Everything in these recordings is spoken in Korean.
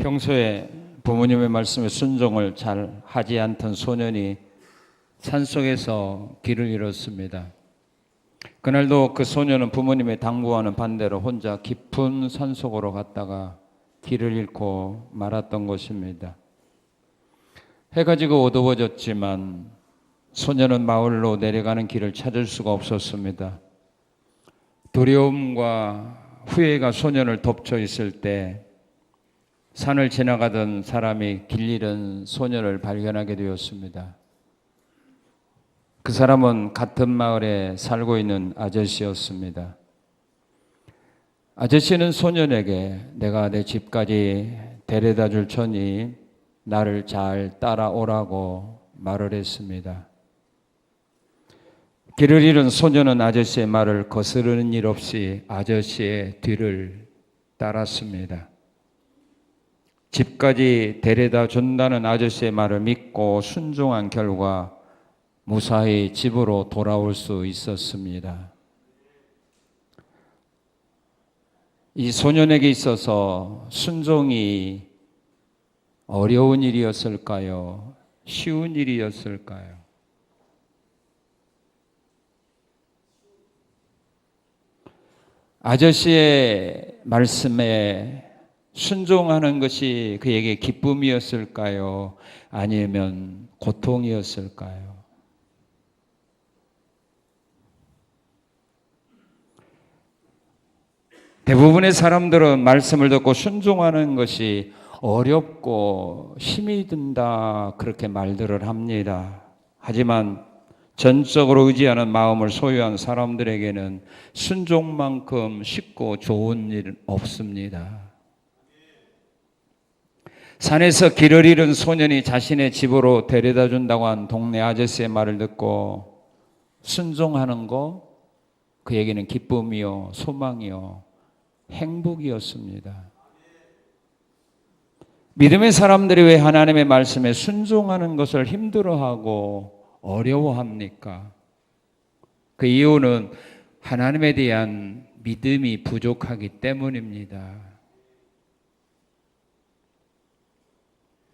평소에 부모님의 말씀에 순종을 잘 하지 않던 소년이 산속에서 길을 잃었습니다. 그날도 그 소년은 부모님의 당부와는 반대로 혼자 깊은 산속으로 갔다가 길을 잃고 말았던 것입니다. 해가 지고 어두워졌지만 소년은 마을로 내려가는 길을 찾을 수가 없었습니다. 두려움과 후회가 소년을 덮쳐 있을 때 산을 지나가던 사람이 길 잃은 소년을 발견하게 되었습니다. 그 사람은 같은 마을에 살고 있는 아저씨였습니다. 아저씨는 소년에게 내가 내 집까지 데려다 줄 테니 나를 잘 따라오라고 말을 했습니다. 길을 잃은 소년은 아저씨의 말을 거스르는 일 없이 아저씨의 뒤를 따랐습니다. 집까지 데려다 준다는 아저씨의 말을 믿고 순종한 결과 무사히 집으로 돌아올 수 있었습니다. 이 소년에게 있어서 순종이 어려운 일이었을까요? 쉬운 일이었을까요? 아저씨의 말씀에 순종하는 것이 그에게 기쁨이었을까요? 아니면 고통이었을까요? 대부분의 사람들은 말씀을 듣고 순종하는 것이 어렵고 힘이 든다 그렇게 말들을 합니다. 하지만 전적으로 의지하는 마음을 소유한 사람들에게는 순종만큼 쉽고 좋은 일 없습니다. 산에서 길을 잃은 소년이 자신의 집으로 데려다 준다고 한 동네 아저씨의 말을 듣고 순종하는 거 그에게는 기쁨이요 소망이요 행복이었습니다. 믿음의 사람들이 왜 하나님의 말씀에 순종하는 것을 힘들어하고 어려워합니까? 그 이유는 하나님에 대한 믿음이 부족하기 때문입니다.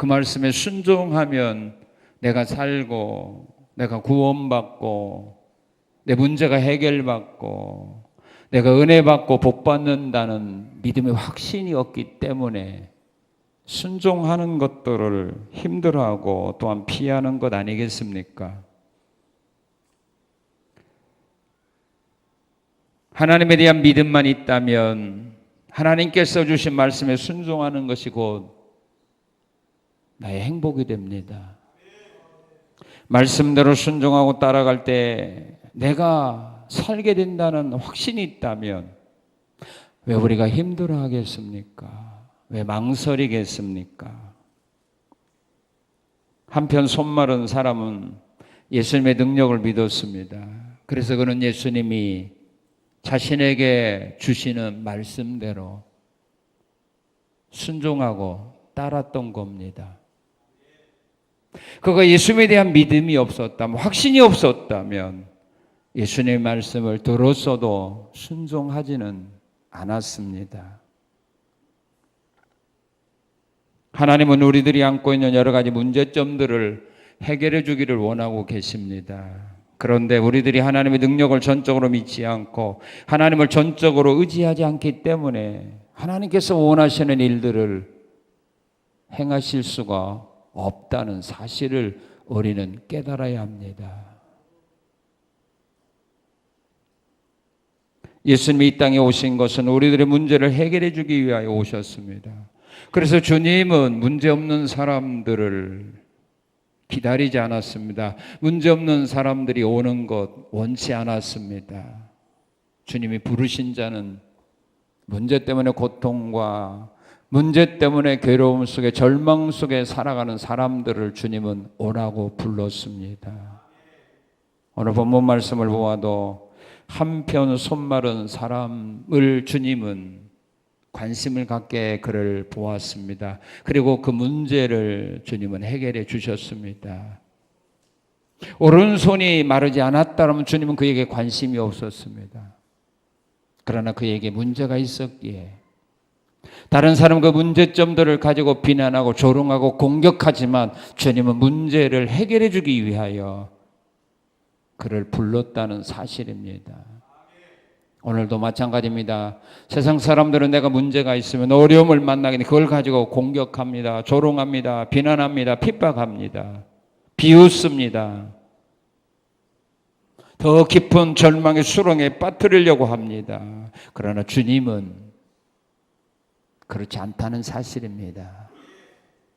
그 말씀에 순종하면 내가 살고 내가 구원받고 내 문제가 해결받고 내가 은혜 받고 복 받는다는 믿음의 확신이 없기 때문에 순종하는 것들을 힘들어하고 또한 피하는 것 아니겠습니까? 하나님에 대한 믿음만 있다면 하나님께서 주신 말씀에 순종하는 것이 곧 나의 행복이 됩니다. 말씀대로 순종하고 따라갈 때 내가 살게 된다는 확신이 있다면 왜 우리가 힘들어하겠습니까? 왜 망설이겠습니까? 한편 손마른 사람은 예수님의 능력을 믿었습니다. 그래서 그는 예수님이 자신에게 주시는 말씀대로 순종하고 따랐던 겁니다. 그가 예수님에 대한 믿음이 없었다면, 확신이 없었다면 예수님의 말씀을 들었어도 순종하지는 않았습니다. 하나님은 우리들이 안고 있는 여러 가지 문제점들을 해결해 주기를 원하고 계십니다. 그런데 우리들이 하나님의 능력을 전적으로 믿지 않고 하나님을 전적으로 의지하지 않기 때문에 하나님께서 원하시는 일들을 행하실 수가 없다는 사실을 우리는 깨달아야 합니다. 예수님이 이 땅에 오신 것은 우리들의 문제를 해결해 주기 위하여 오셨습니다. 그래서 주님은 문제없는 사람들을 기다리지 않았습니다. 문제없는 사람들이 오는 것 원치 않았습니다. 주님이 부르신 자는 문제 때문에 고통과 문제 때문에 괴로움 속에 절망 속에 살아가는 사람들을 주님은 오라고 불렀습니다. 오늘 본문 말씀을 보아도 한편 손마른 사람을 주님은 관심을 갖게 그를 보았습니다. 그리고 그 문제를 주님은 해결해 주셨습니다. 오른손이 마르지 않았다면 주님은 그에게 관심이 없었습니다. 그러나 그에게 문제가 있었기에 다른 사람 그 문제점들을 가지고 비난하고 조롱하고 공격하지만 주님은 문제를 해결해 주기 위하여 그를 불렀다는 사실입니다. 오늘도 마찬가지입니다. 세상 사람들은 내가 문제가 있으면 어려움을 만나게 되면 그걸 가지고 공격합니다. 조롱합니다. 비난합니다. 핍박합니다. 비웃습니다. 더 깊은 절망의 수렁에 빠뜨리려고 합니다. 그러나 주님은 그렇지 않다는 사실입니다.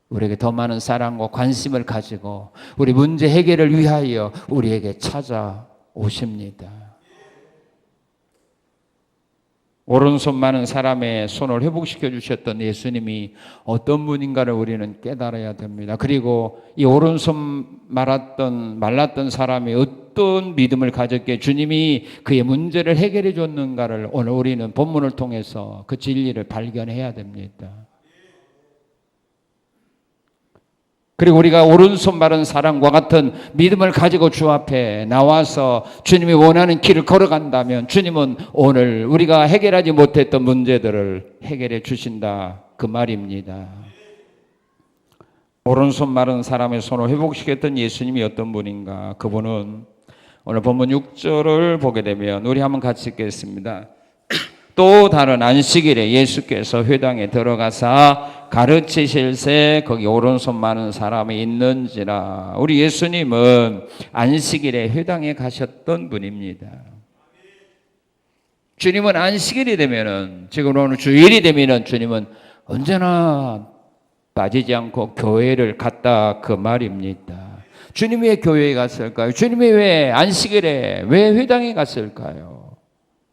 우리에게 더 많은 사랑과 관심을 가지고 우리 문제 해결을 위하여 우리에게 찾아오십니다. 오른손 많은 사람의 손을 회복시켜 주셨던 예수님이 어떤 분인가를 우리는 깨달아야 됩니다. 그리고 이 오른손 말랐던 사람이 어떤 믿음을 가졌기에 주님이 그의 문제를 해결해 줬는가를 오늘 우리는 본문을 통해서 그 진리를 발견해야 됩니다. 그리고 우리가 오른손 마른 사람과 같은 믿음을 가지고 주 앞에 나와서 주님이 원하는 길을 걸어간다면 주님은 오늘 우리가 해결하지 못했던 문제들을 해결해 주신다 그 말입니다. 오른손 마른 사람의 손을 회복시켰던 예수님이 어떤 분인가? 그분은 오늘 본문 6절을 보게 되면 우리 한번 같이 읽겠습니다. 또 다른 안식일에 예수께서 회당에 들어가사 가르치실새 거기 오른손 많은 사람이 있는지라. 우리 예수님은 안식일에 회당에 가셨던 분입니다. 주님은 안식일이 되면은, 지금 오늘 주일이 되면은 주님은 언제나 빠지지 않고 교회를 갔다 그 말입니다. 주님이 왜 교회에 갔을까요? 주님이 왜 안식일에 왜 회당에 갔을까요?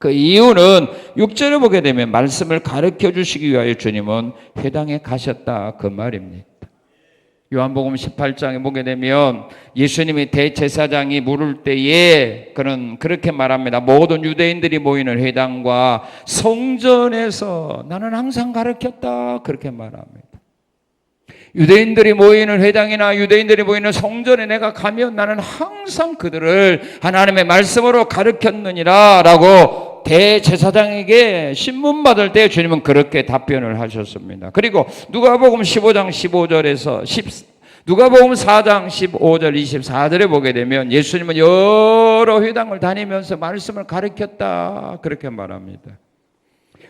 그 이유는 6절을 보게 되면 말씀을 가르쳐 주시기 위하여 주님은 회당에 가셨다 그 말입니다. 요한복음 18장에 보게 되면 예수님이 대제사장이 물을 때에 그는 그렇게 말합니다. 모든 유대인들이 모이는 회당과 성전에서 나는 항상 가르쳤다 그렇게 말합니다. 유대인들이 모이는 회당이나 유대인들이 모이는 성전에 내가 가면 나는 항상 그들을 하나님의 말씀으로 가르쳤느니라 라고 대제사장에게 신문 받을 때 주님은 그렇게 답변을 하셨습니다. 그리고 누가복음 15장 15절에서 누가복음 4장 15절 24절에 보게 되면 예수님은 여러 회당을 다니면서 말씀을 가르쳤다 그렇게 말합니다.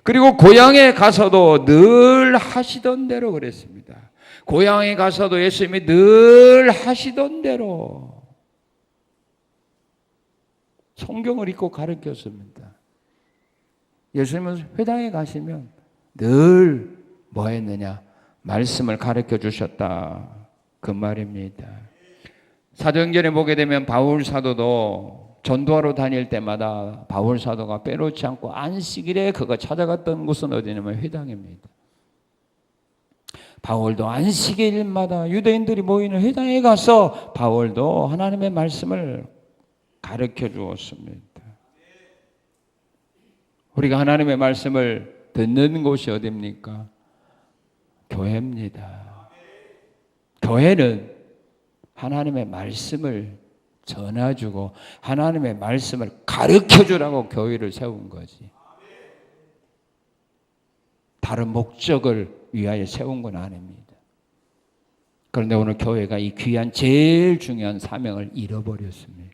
그리고 고향에 가서도 늘 하시던 대로 그랬습니다. 고향에 가서도 예수님이 늘 하시던 대로 성경을 읽고 가르쳤습니다. 예수님은 회당에 가시면 늘 뭐 했느냐? 말씀을 가르쳐 주셨다 그 말입니다. 사도행전에 보게 되면 바울 사도도 전도하러 다닐 때마다 바울 사도가 빼놓지 않고 안식일에 그가 찾아갔던 곳은 어디냐면 회당입니다. 바울도 안식일마다 유대인들이 모이는 회당에 가서 바울도 하나님의 말씀을 가르쳐 주었습니다. 우리가 하나님의 말씀을 듣는 곳이 어디입니까? 교회입니다. 교회는 하나님의 말씀을 전해주고 하나님의 말씀을 가르쳐주라고 교회를 세운 거지. 다른 목적을 위하여 세운 건 아닙니다. 그런데 오늘 교회가 이 귀한 제일 중요한 사명을 잃어버렸습니다.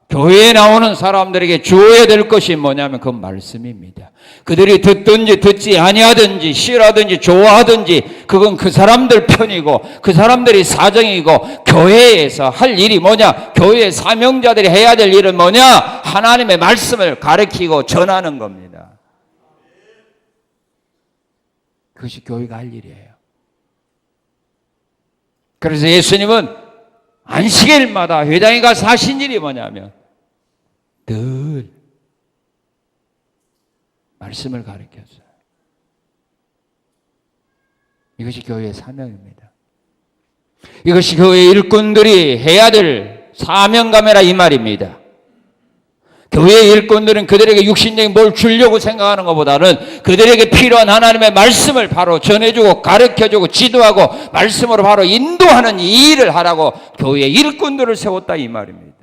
교회에 나오는 사람들에게 주어야 될 것이 뭐냐면 그 말씀입니다. 그들이 듣든지 듣지 아니하든지 싫어하든지 좋아하든지 그건 그 사람들 편이고 그 사람들이 사정이고 교회에서 할 일이 뭐냐? 교회의 사명자들이 해야 될 일은 뭐냐? 하나님의 말씀을 가르치고 전하는 겁니다. 그것이 교회가 할 일이에요. 그래서 예수님은 안식일마다 회당에 가서 하신 일이 뭐냐면 늘 말씀을 가르쳤어요. 이것이 교회의 사명입니다. 이것이 교회의 일꾼들이 해야 될 사명감이라 이 말입니다. 교회의 일꾼들은 그들에게 육신적인 뭘 주려고 생각하는 것보다는 그들에게 필요한 하나님의 말씀을 바로 전해주고 가르쳐주고 지도하고 말씀으로 바로 인도하는 이 일을 하라고 교회의 일꾼들을 세웠다 이 말입니다.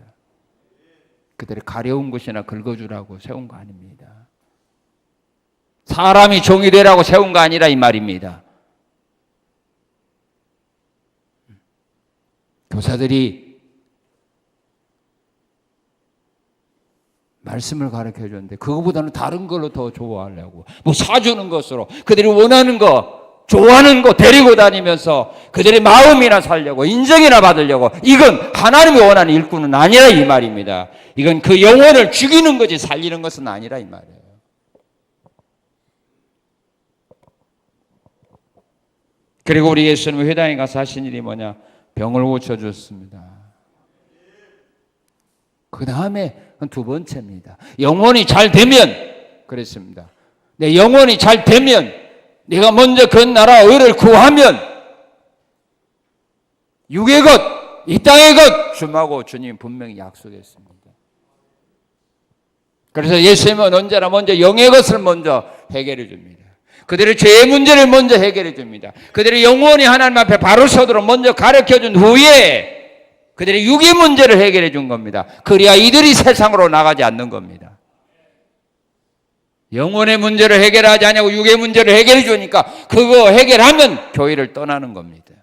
그들의 가려운 것이나 긁어주라고 세운 거 아닙니다. 사람이 종이 되라고 세운 거 아니라 이 말입니다. 교사들이 말씀을 가르쳐 줬는데 그거보다는 다른 걸로 더 좋아하려고 뭐 사주는 것으로 그들이 원하는 거 좋아하는 거 데리고 다니면서 그들의 마음이나 살려고 인정이나 받으려고 이건 하나님이 원하는 일꾼은 아니라 이 말입니다. 이건 그 영혼을 죽이는 거지 살리는 것은 아니라 이 말이에요. 그리고 우리 예수님은 회당에 가서 하신 일이 뭐냐? 병을 고쳐줬습니다. 그 다음에 두 번째입니다. 영혼이 잘 되면 그랬습니다. 내 영혼이 잘 되면 내가 먼저 그 나라 의를 구하면 육의 것, 이 땅의 것 주마고 주님이 분명히 약속했습니다. 그래서 예수님은 언제나 먼저 영의 것을 먼저 해결해 줍니다. 그들의 죄의 문제를 먼저 해결해 줍니다. 그들의 영혼이 하나님 앞에 바로 서도록 먼저 가르쳐 준 후에 그들의 육의 문제를 해결해 준 겁니다. 그래야 이들이 세상으로 나가지 않는 겁니다. 영혼의 문제를 해결하지 않냐고 육의 문제를 해결해 주니까 그거 해결하면 교회를 떠나는 겁니다.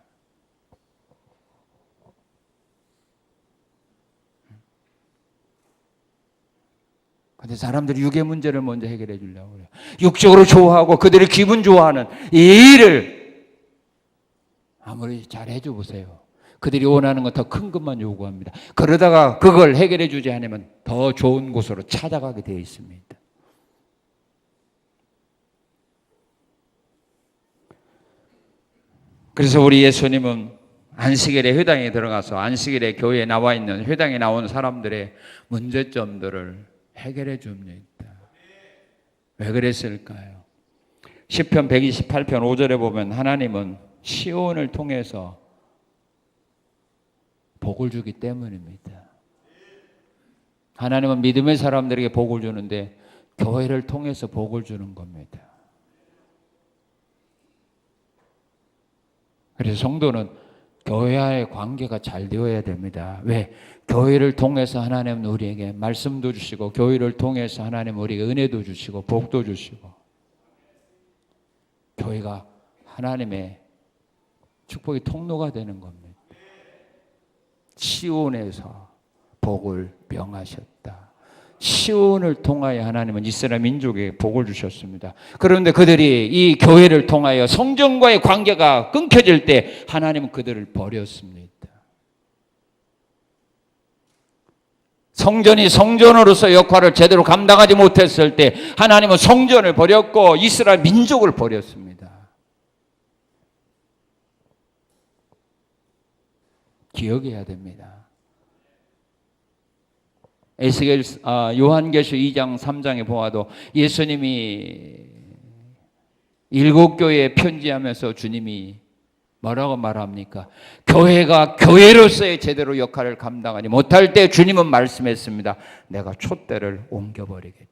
근데 사람들이 육의 문제를 먼저 해결해 주려고 그래요. 육적으로 좋아하고 그들이 기분 좋아하는 이 일을 아무리 잘 해줘 보세요. 그들이 원하는 건 더 큰 것만 요구합니다. 그러다가 그걸 해결해 주지 않으면 더 좋은 곳으로 찾아가게 되어 있습니다. 그래서 우리 예수님은 안식일에 회당에 들어가서 안식일에 교회에 나와 있는 회당에 나온 사람들의 문제점들을 해결해 줍니다. 왜 그랬을까요? 시편 128편 5절에 보면 하나님은 시온을 통해서 복을 주기 때문입니다. 하나님은 믿음의 사람들에게 복을 주는데 교회를 통해서 복을 주는 겁니다. 그래서 성도는 교회와의 관계가 잘 되어야 됩니다. 왜? 교회를 통해서 하나님은 우리에게 말씀도 주시고 교회를 통해서 하나님은 우리에게 은혜도 주시고 복도 주시고 교회가 하나님의 축복의 통로가 되는 겁니다. 시온에서 복을 명하셨다. 시온을 통하여 하나님은 이스라엘 민족에게 복을 주셨습니다. 그런데 그들이 이 교회를 통하여 성전과의 관계가 끊겨질 때 하나님은 그들을 버렸습니다. 성전이 성전으로서 역할을 제대로 감당하지 못했을 때 하나님은 성전을 버렸고 이스라엘 민족을 버렸습니다. 기억해야 됩니다. 에스겔 요한계시록 2장 3장에 보아도 예수님이 7교회에 편지하면서 주님이 뭐라고 말합니까? 교회가 교회로서의 제대로 역할을 감당하지 못할 때 주님은 말씀했습니다. 내가 촛대를 옮겨버리겠다.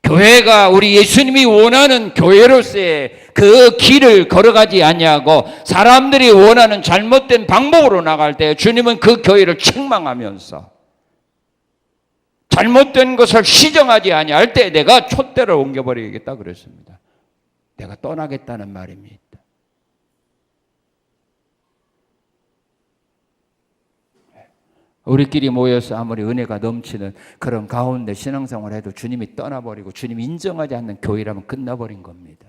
교회가 우리 예수님이 원하는 교회로서의 그 길을 걸어가지 아니하고 사람들이 원하는 잘못된 방법으로 나갈 때 주님은 그 교회를 책망하면서 잘못된 것을 시정하지 아니할 때 내가 촛대를 옮겨버리겠다 그랬습니다. 내가 떠나겠다는 말입니다. 우리끼리 모여서 아무리 은혜가 넘치는 그런 가운데 신앙생활을 해도 주님이 떠나버리고 주님이 인정하지 않는 교회라면 끝나버린 겁니다.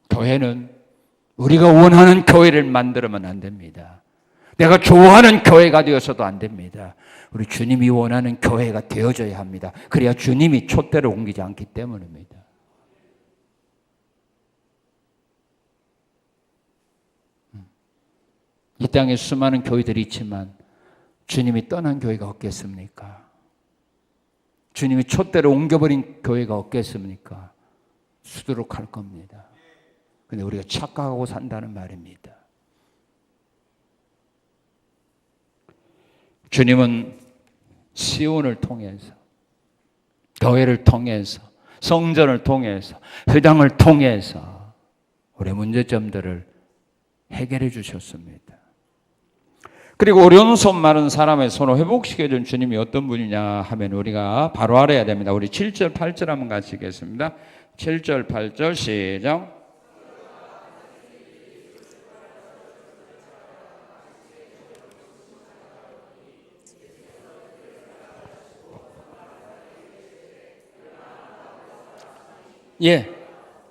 교회는 우리가 원하는 교회를 만들면 안 됩니다. 내가 좋아하는 교회가 되어서도 안 됩니다. 우리 주님이 원하는 교회가 되어져야 합니다. 그래야 주님이 촛대를 옮기지 않기 때문입니다. 이 땅에 수많은 교회들이 있지만 주님이 떠난 교회가 없겠습니까? 주님이 촛대를 옮겨버린 교회가 없겠습니까? 수두룩할 겁니다. 근데 우리가 착각하고 산다는 말입니다. 주님은 시온을 통해서, 교회를 통해서, 성전을 통해서, 회당을 통해서 우리의 문제점들을 해결해 주셨습니다. 그리고 어려운 손 마른 사람의 손을 회복시켜준 주님이 어떤 분이냐 하면 우리가 바로 알아야 됩니다. 우리 7절 8절 한번 같이 읽겠습니다. 7절 8절 시작. 예,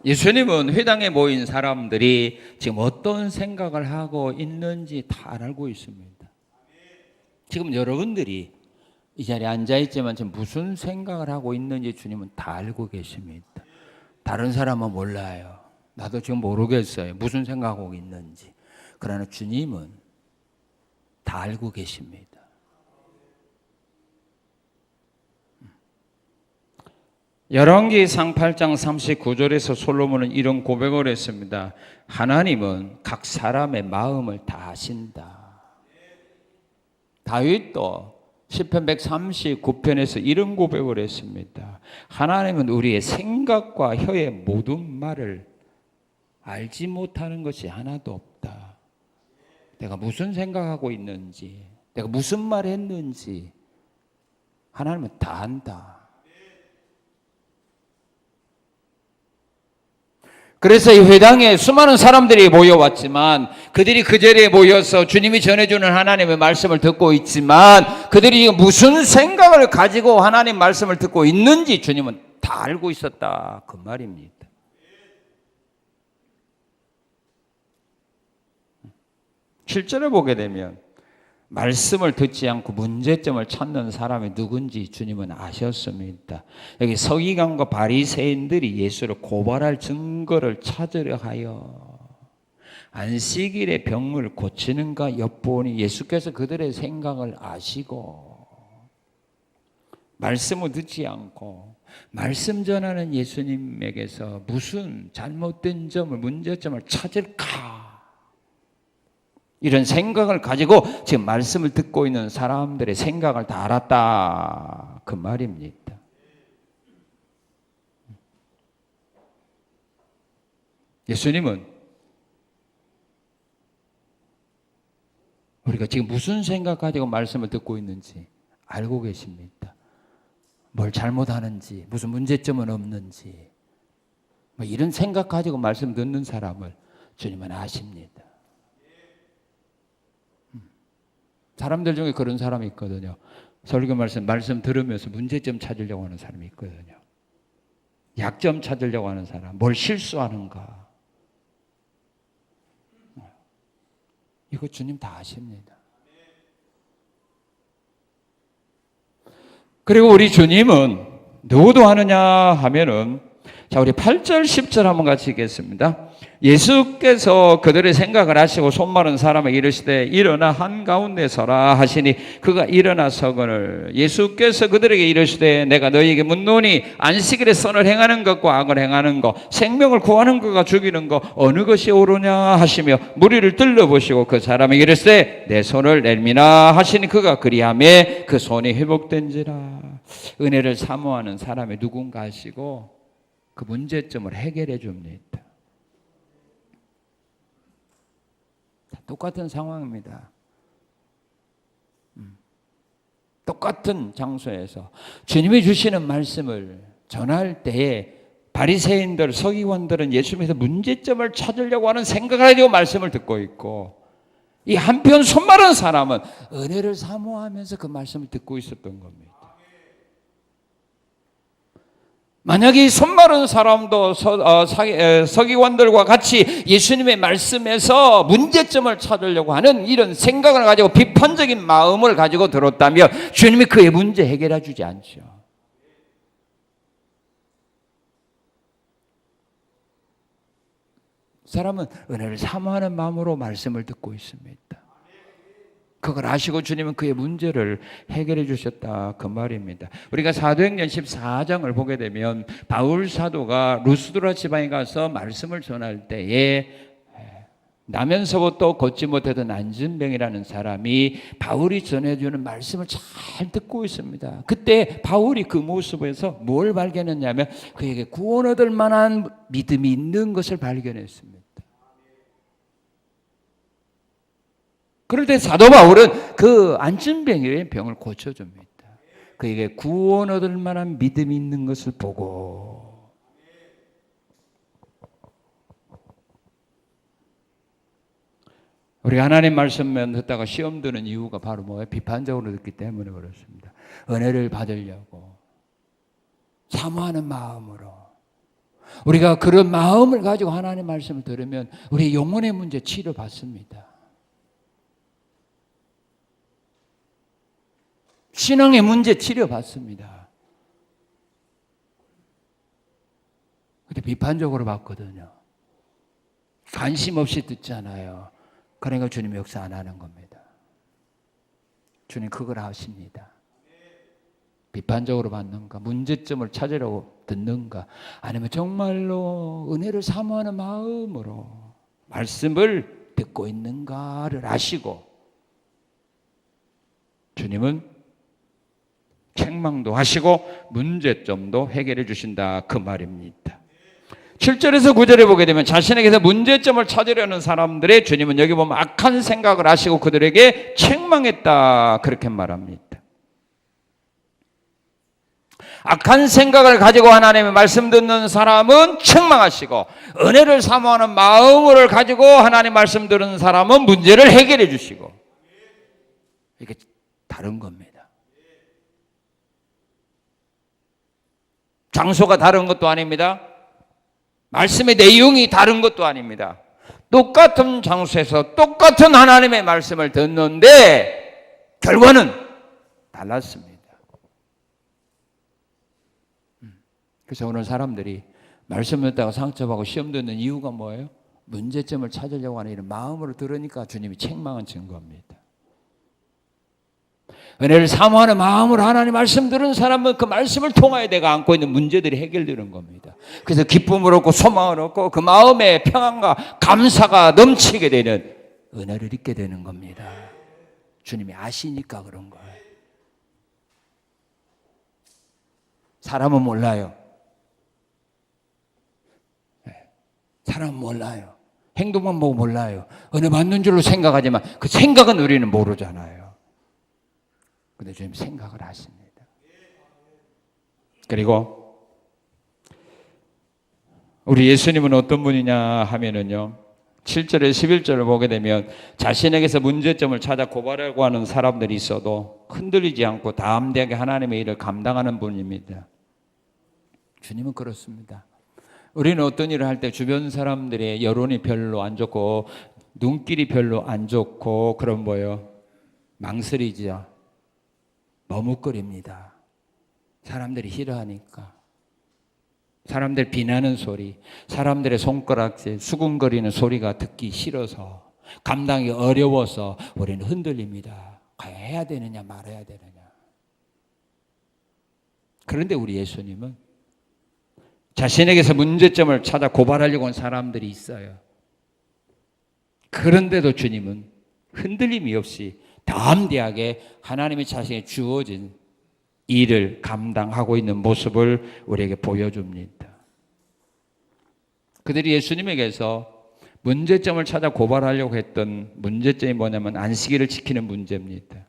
예수님은 회당에 모인 사람들이 지금 어떤 생각을 하고 있는지 다 알고 있습니다. 지금 여러분들이 이 자리에 앉아있지만 지금 무슨 생각을 하고 있는지 주님은 다 알고 계십니다. 다른 사람은 몰라요. 나도 지금 모르겠어요. 무슨 생각하고 있는지. 그러나 주님은 다 알고 계십니다. 열왕기상 8장 39절에서 솔로몬은 이런 고백을 했습니다. 하나님은 각 사람의 마음을 다 아신다. 다윗도 시편 139편에서 이런 고백을 했습니다. 하나님은 우리의 생각과 혀의 모든 말을 알지 못하는 것이 하나도 없다. 내가 무슨 생각하고 있는지, 내가 무슨 말 했는지 하나님은 다 안다. 그래서 이 회당에 수많은 사람들이 모여왔지만 그들이 그 자리에 모여서 주님이 전해주는 하나님의 말씀을 듣고 있지만 그들이 무슨 생각을 가지고 하나님 말씀을 듣고 있는지 주님은 다 알고 있었다. 그 말입니다. 7절을 보게 되면 말씀을 듣지 않고 문제점을 찾는 사람이 누군지 주님은 아셨습니다. 여기 서기관과 바리새인들이 예수를 고발할 증거를 찾으려 하여 안식일의 병을 고치는가 엿보니 예수께서 그들의 생각을 아시고 말씀을 듣지 않고 말씀 전하는 예수님에게서 무슨 잘못된 점을 문제점을 찾을까 이런 생각을 가지고 지금 말씀을 듣고 있는 사람들의 생각을 다 알았다. 그 말입니다. 예수님은 우리가 지금 무슨 생각 가지고 말씀을 듣고 있는지 알고 계십니다. 뭘 잘못하는지, 무슨 문제점은 없는지, 이런 생각 가지고 말씀 듣는 사람을 주님은 아십니다. 사람들 중에 그런 사람이 있거든요. 설교 말씀 들으면서 문제점 찾으려고 하는 사람이 있거든요. 약점 찾으려고 하는 사람, 뭘 실수하는가. 이거 주님 다 아십니다. 그리고 우리 주님은 누구도 하느냐 하면은 자, 우리 8절, 10절 한번 같이 읽겠습니다. 예수께서 그들의 생각을 아시고 손 마른 사람에게 이르시되 일어나 한가운데 서라 하시니 그가 일어나 서거늘 예수께서 그들에게 이르시되 내가 너희에게 묻노니 안식일에 선을 행하는 것과 악을 행하는 것 생명을 구하는 것과 죽이는 것 어느 것이 옳으냐 하시며 무리를 들러보시고 그 사람에게 이르시되 내 손을 내미라 하시니 그가 그리하매 그 손이 회복된지라. 은혜를 사모하는 사람이 누군가 하시고 그 문제점을 해결해 줍니다. 똑같은 상황입니다. 똑같은 장소에서 주님이 주시는 말씀을 전할 때에 바리새인들, 서기관들은 예수님에서 문제점을 찾으려고 하는 생각을 가지고 말씀을 듣고 있고 이 한편 손 마른 사람은 은혜를 사모하면서 그 말씀을 듣고 있었던 겁니다. 만약에 이 손 마른 사람도 서기관들과 같이 예수님의 말씀에서 문제점을 찾으려고 하는 이런 생각을 가지고 비판적인 마음을 가지고 들었다면 주님이 그의 문제 해결해 주지 않죠. 사람은 은혜를 사모하는 마음으로 말씀을 듣고 있습니다. 그걸 아시고 주님은 그의 문제를 해결해 주셨다. 그 말입니다. 우리가 사도행전 14장을 보게 되면 바울 사도가 루스드라 지방에 가서 말씀을 전할 때에 나면서부터 걷지 못하던 안진병이라는 사람이 바울이 전해주는 말씀을 잘 듣고 있습니다. 그때 바울이 그 모습에서 뭘 발견했냐면 그에게 구원 얻을 만한 믿음이 있는 것을 발견했습니다. 그럴 때 사도 바울은 그 안진뱅이의 병을 고쳐줍니다. 그에게 구원 얻을 만한 믿음이 있는 것을 보고, 우리가 하나님 말씀만 듣다가 시험 드는 이유가 바로 뭐예요? 비판적으로 듣기 때문에 그렇습니다. 은혜를 받으려고 사모하는 마음으로, 우리가 그런 마음을 가지고 하나님 말씀을 들으면 우리 영혼의 문제 치료받습니다. 신앙의 문제 치료받습니다. 근데 비판적으로 받거든요. 관심 없이 듣잖아요. 그러니까 주님 역사 안 하는 겁니다. 주님 그걸 하십니다. 비판적으로 받는가, 문제점을 찾으려고 듣는가, 아니면 정말로 은혜를 사모하는 마음으로 말씀을 듣고 있는가를 아시고, 주님은 책망도 하시고 문제점도 해결해 주신다, 그 말입니다. 7절에서 9절에 보게 되면 자신에게서 문제점을 찾으려는 사람들의 주님은 여기 보면 악한 생각을 하시고 그들에게 책망했다, 그렇게 말합니다. 악한 생각을 가지고 하나님의 말씀 듣는 사람은 책망하시고, 은혜를 사모하는 마음을 가지고 하나님 말씀 듣는 사람은 문제를 해결해 주시고, 이게 다른 겁니다. 장소가 다른 것도 아닙니다. 말씀의 내용이 다른 것도 아닙니다. 똑같은 장소에서 똑같은 하나님의 말씀을 듣는데 결과는 달랐습니다. 그래서 오늘 사람들이 말씀 듣다가 상처받고 시험 듣는 이유가 뭐예요? 문제점을 찾으려고 하는 이런 마음으로 들으니까 주님이 책망한 증거입니다. 은혜를 사모하는 마음으로 하나님 말씀 들은 사람은 그 말씀을 통하여 내가 안고 있는 문제들이 해결되는 겁니다. 그래서 기쁨을 얻고 소망을 얻고 그 마음에 평안과 감사가 넘치게 되는 은혜를 잊게 되는 겁니다. 주님이 아시니까 그런 거예요. 사람은 몰라요. 사람은 몰라요. 행동만 보고 몰라요. 은혜 받는 줄로 생각하지만 그 생각은 우리는 모르잖아요. 근데 주님 생각을 하십니다. 그리고 우리 예수님은 어떤 분이냐 하면은요, 7절에 11절을 보게 되면 자신에게서 문제점을 찾아 고발하려고 하는 사람들이 있어도 흔들리지 않고 담대하게 하나님의 일을 감당하는 분입니다. 주님은 그렇습니다. 우리는 어떤 일을 할 때 주변 사람들의 여론이 별로 안 좋고 눈길이 별로 안 좋고 그런 뭐예요? 망설이죠. 머뭇거립니다. 사람들이 싫어하니까. 사람들 비나는 소리, 사람들의 손가락질, 수군거리는 소리가 듣기 싫어서, 감당이 어려워서 우리는 흔들립니다. 과연 해야 되느냐 말아야 되느냐. 그런데 우리 예수님은 자신에게서 문제점을 찾아 고발하려고 한 사람들이 있어요. 그런데도 주님은 흔들림이 없이 담대하게 하나님의 자신에 주어진 일을 감당하고 있는 모습을 우리에게 보여줍니다. 그들이 예수님에게서 문제점을 찾아 고발하려고 했던 문제점이 뭐냐면 안식일을 지키는 문제입니다.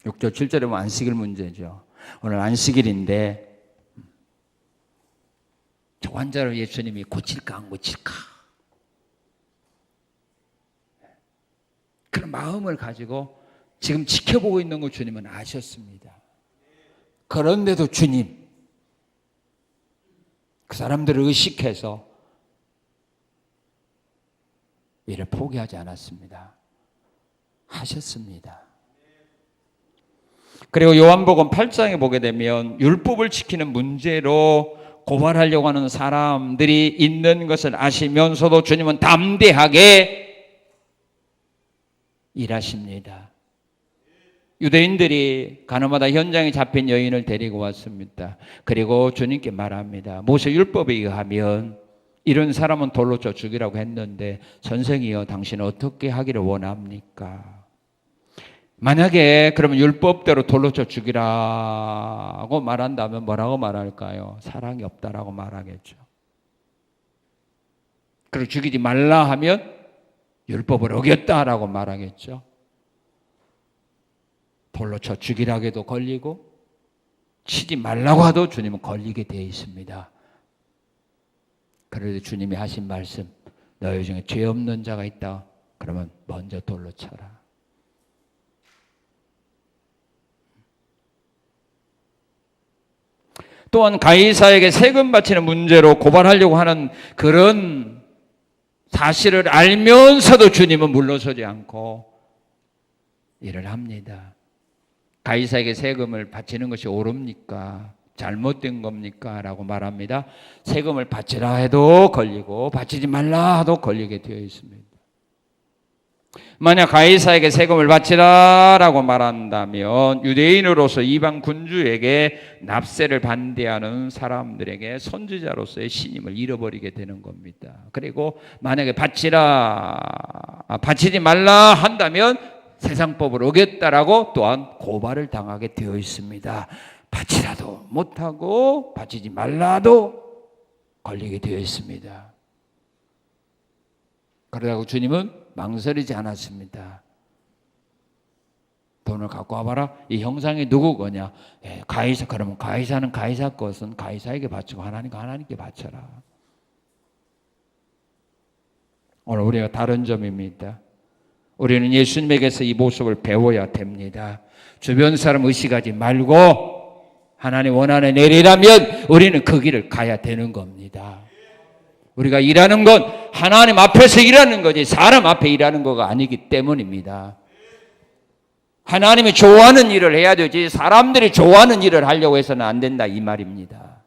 6절 7절에 보면 안식일 문제죠. 오늘 안식일인데 저 환자를 예수님이 고칠까 안 고칠까, 그런 마음을 가지고 지금 지켜보고 있는 걸 주님은 아셨습니다. 그런데도 주님 그 사람들을 의식해서 이를 포기하지 않았습니다. 하셨습니다. 그리고 요한복음 8장에 보게 되면 율법을 지키는 문제로 고발하려고 하는 사람들이 있는 것을 아시면서도 주님은 담대하게 일하십니다. 유대인들이 가나마다 현장에 잡힌 여인을 데리고 왔습니다. 그리고 주님께 말합니다. 모세 율법에 의하면 이런 사람은 돌로 쳐 죽이라고 했는데 선생이여 당신은 어떻게 하기를 원합니까? 만약에 그러면 율법대로 돌로 쳐 죽이라고 말한다면 뭐라고 말할까요? 사랑이 없다라고 말하겠죠. 그리고 죽이지 말라 하면 율법을 어겼다라고 말하겠죠. 돌로 쳐 죽이라 해도 걸리고 치지 말라고 해도 주님은 걸리게 되어 있습니다. 그래도 주님이 하신 말씀, 너희 중에 죄 없는 자가 있다. 그러면 먼저 돌로 쳐라. 또한 가이사에게 세금 바치는 문제로 고발하려고 하는 그런 사실을 알면서도 주님은 물러서지 않고 일을 합니다. 가이사에게 세금을 바치는 것이 옳습니까? 잘못된 겁니까? 라고 말합니다. 세금을 바치라 해도 걸리고 바치지 말라 해도 걸리게 되어 있습니다. 만약 가이사에게 세금을 바치라라고 말한다면 유대인으로서 이방 군주에게 납세를 반대하는 사람들에게 선지자로서의 신임을 잃어버리게 되는 겁니다. 그리고 만약에 바치지 말라 한다면 세상법을 어겼다라고 또한 고발을 당하게 되어 있습니다. 바치라도 못하고 바치지 말라도 걸리게 되어 있습니다. 그러다가 주님은 망설이지 않았습니다. 돈을 갖고 와봐라. 이 형상이 누구 거냐? 가이사. 그러면 가이사는 가이사 것은 가이사에게 바치고 하나님께 바쳐라. 오늘 우리가 다른 점입니다. 우리는 예수님에게서 이 모습을 배워야 됩니다. 주변 사람 의식하지 말고 하나님 원하는 일이라면 우리는 그 길을 가야 되는 겁니다. 우리가 일하는 건 하나님 앞에서 일하는 거지 사람 앞에 일하는 거가 아니기 때문입니다. 하나님이 좋아하는 일을 해야 되지 사람들이 좋아하는 일을 하려고 해서는 안 된다 이 말입니다.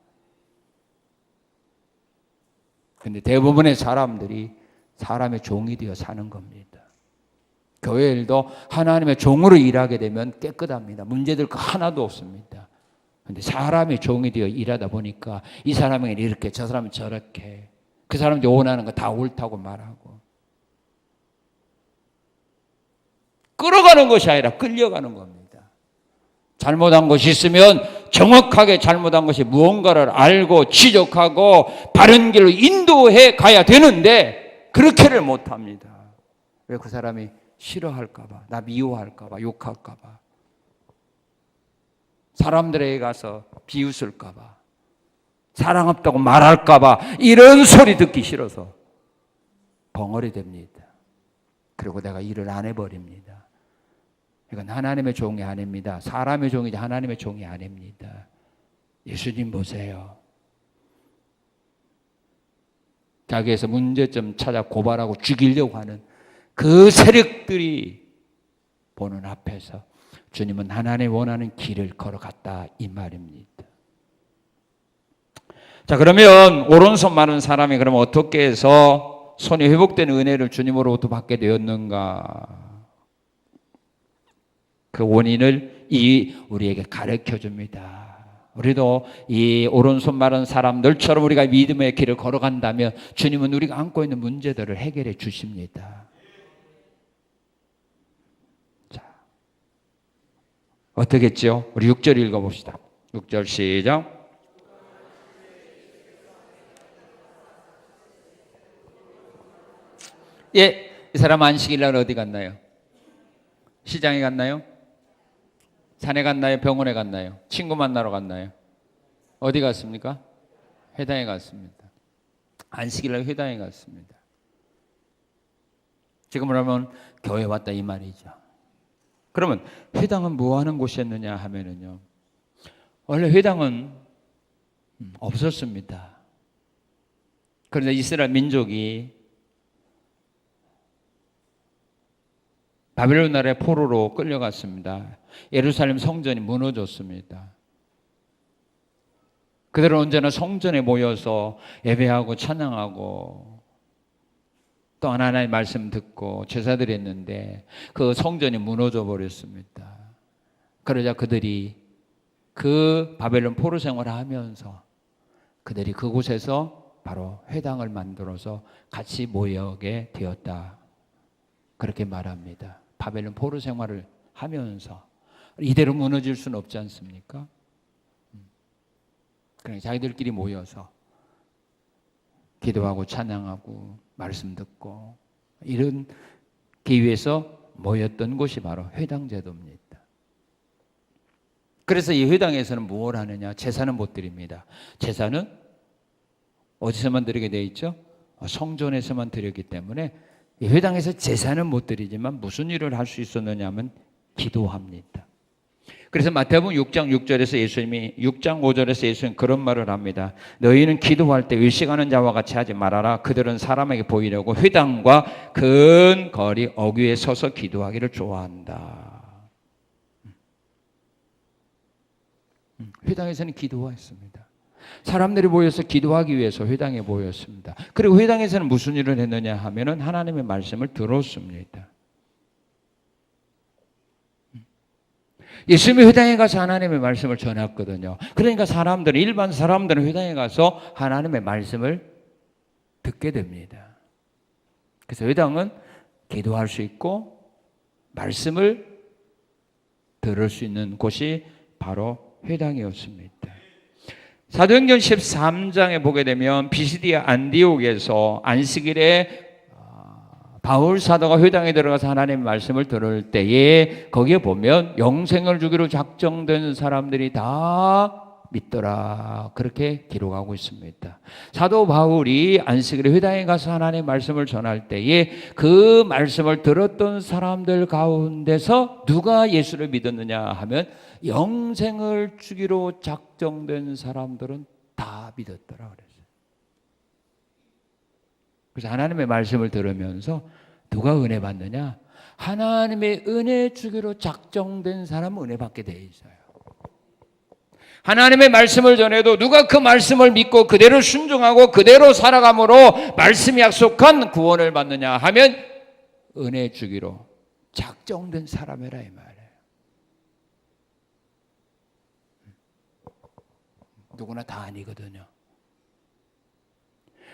그런데 대부분의 사람들이 사람의 종이 되어 사는 겁니다. 교회 일도 하나님의 종으로 일하게 되면 깨끗합니다. 문제될 거 하나도 없습니다. 그런데 사람의 종이 되어 일하다 보니까 이 사람은 이렇게 저 사람은 저렇게 그 사람들이 원하는 거 다 옳다고 말하고 끌어가는 것이 아니라 끌려가는 겁니다. 잘못한 것이 있으면 정확하게 잘못한 것이 무언가를 알고 지적하고 바른 길로 인도해 가야 되는데 그렇게를 못합니다. 왜? 그 사람이 싫어할까 봐, 나 미워할까 봐, 욕할까 봐, 사람들에게 가서 비웃을까 봐, 사랑 없다고 말할까 봐 이런 소리 듣기 싫어서 벙어리 됩니다. 그리고 내가 일을 안 해버립니다. 이건 하나님의 종이 아닙니다. 사람의 종이지 하나님의 종이 아닙니다. 예수님 보세요. 자기에서 문제점 찾아 고발하고 죽이려고 하는 그 세력들이 보는 앞에서 주님은 하나님 원하는 길을 걸어갔다 이 말입니다. 자, 그러면 오른손 마른 사람이 그러면 어떻게 해서 손이 회복된 은혜를 주님으로부터 받게 되었는가? 그 원인을 우리에게 가르쳐 줍니다. 우리도 이 오른손 마른 사람들처럼 우리가 믿음의 길을 걸어간다면 주님은 우리가 안고 있는 문제들을 해결해 주십니다. 자, 어떻게 했죠? 우리 6절 읽어봅시다. 6절 시작. 예, 이 사람 안식일 날 어디 갔나요? 시장에 갔나요? 산에 갔나요? 병원에 갔나요? 친구 만나러 갔나요? 어디 갔습니까? 회당에 갔습니다. 안식일 날 회당에 갔습니다. 지금 그러면 교회 왔다 이 말이죠. 그러면 회당은 뭐 하는 곳이었느냐 하면은요. 원래 회당은 없었습니다. 그런데 이스라엘 민족이 바벨론 나라의 포로로 끌려갔습니다. 예루살렘 성전이 무너졌습니다. 그들은 언제나 성전에 모여서 예배하고 찬양하고 또 하나님의 말씀 듣고 제사드렸는데 그 성전이 무너져 버렸습니다. 그러자 그들이 그 바벨론 포로 생활을 하면서 그들이 그곳에서 바로 회당을 만들어서 같이 모여게 되었다. 그렇게 말합니다. 바벨론 포로 생활을 하면서 이대로 무너질 수는 없지 않습니까? 그러니까 자기들끼리 모여서 기도하고 찬양하고 말씀 듣고 이런 기회에서 모였던 곳이 바로 회당제도입니다. 그래서 이 회당에서는 무엇을 하느냐? 제사는 못 드립니다. 제사는 어디서만 드리게 되어 있죠? 성전에서만 드렸기 때문에 이 회당에서 제사는 못 드리지만 무슨 일을 할 수 있었느냐 하면 기도합니다. 그래서 마태복음 6장 6절에서 예수님이 6장 5절에서 예수님 그런 말을 합니다. 너희는 기도할 때 의식하는 자와 같이 하지 말아라. 그들은 사람에게 보이려고 회당과 큰 거리 어귀에 서서 기도하기를 좋아한다. 회당에서는 기도했습니다. 사람들이 모여서 기도하기 위해서 회당에 모였습니다. 그리고 회당에서는 무슨 일을 했느냐 하면은 하나님의 말씀을 들었습니다. 예수님이 회당에 가서 하나님의 말씀을 전했거든요. 그러니까 일반 사람들은 회당에 가서 하나님의 말씀을 듣게 됩니다. 그래서 회당은 기도할 수 있고 말씀을 들을 수 있는 곳이 바로 회당이었습니다. 사도행전 13장에 보게 되면 비시디아 안디옥에서 안식일에 바울 사도가 회당에 들어가서 하나님의 말씀을 들을 때에 거기에 보면 영생을 주기로 작정된 사람들이 다 믿더라. 그렇게 기록하고 있습니다. 사도 바울이 안식일에 회당에 가서 하나님의 말씀을 전할 때에 그 말씀을 들었던 사람들 가운데서 누가 예수를 믿었느냐 하면 영생을 주기로 작정된 사람들은 다 믿었더라 그랬어요. 그래서 하나님의 말씀을 들으면서 누가 은혜 받느냐? 하나님의 은혜 주기로 작정된 사람은 은혜 받게 돼 있어요. 하나님의 말씀을 전해도 누가 그 말씀을 믿고 그대로 순종하고 그대로 살아감으로 말씀이 약속한 구원을 받느냐 하면 은혜 주기로 작정된 사람이라 이 말이에요. 누구나 다 아니거든요.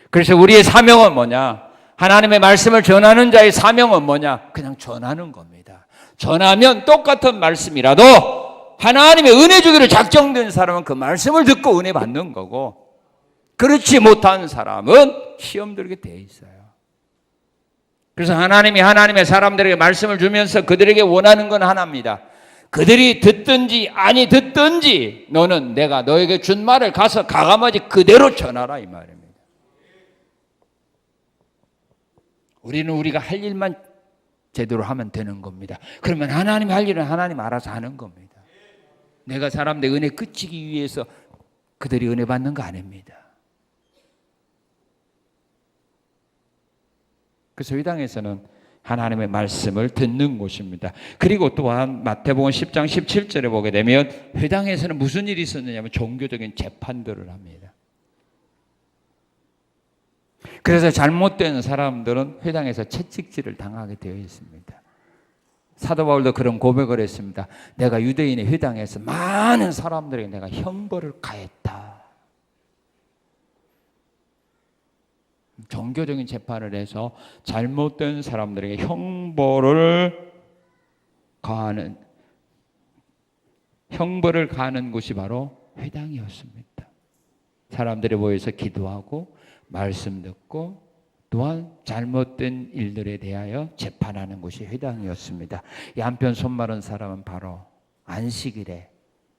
그래서 우리의 사명은 뭐냐? 하나님의 말씀을 전하는 자의 사명은 뭐냐? 그냥 전하는 겁니다. 전하면 똑같은 말씀이라도 하나님의 은혜 주기로 작정된 사람은 그 말씀을 듣고 은혜 받는 거고 그렇지 못한 사람은 시험 들게 돼 있어요. 그래서 하나님이 하나님의 사람들에게 말씀을 주면서 그들에게 원하는 건 하나입니다. 그들이 듣든지 아니 듣든지 너는 내가 너에게 준 말을 가서 가감하지 그대로 전하라 이 말입니다. 우리는 우리가 할 일만 제대로 하면 되는 겁니다. 그러면 하나님이 할 일은 하나님 알아서 하는 겁니다. 내가 사람들 은혜 그치기 위해서 그들이 은혜 받는 거 아닙니다. 그래서 회당에서는 하나님의 말씀을 듣는 곳입니다. 그리고 또한 마태복음 10장 17절에 보게 되면 회당에서는 무슨 일이 있었느냐면 종교적인 재판들을 합니다. 그래서 잘못된 사람들은 회당에서 채찍질을 당하게 되어 있습니다. 사도 바울도 그런 고백을 했습니다. 내가 유대인의 회당에서 많은 사람들에게 내가 형벌을 가했다. 종교적인 재판을 해서 잘못된 사람들에게 형벌을 가하는 곳이 바로 회당이었습니다. 사람들이 모여서 기도하고 말씀 듣고 또한 잘못된 일들에 대하여 재판하는 곳이 회당이었습니다. 이 한편 손마른 사람은 바로 안식일에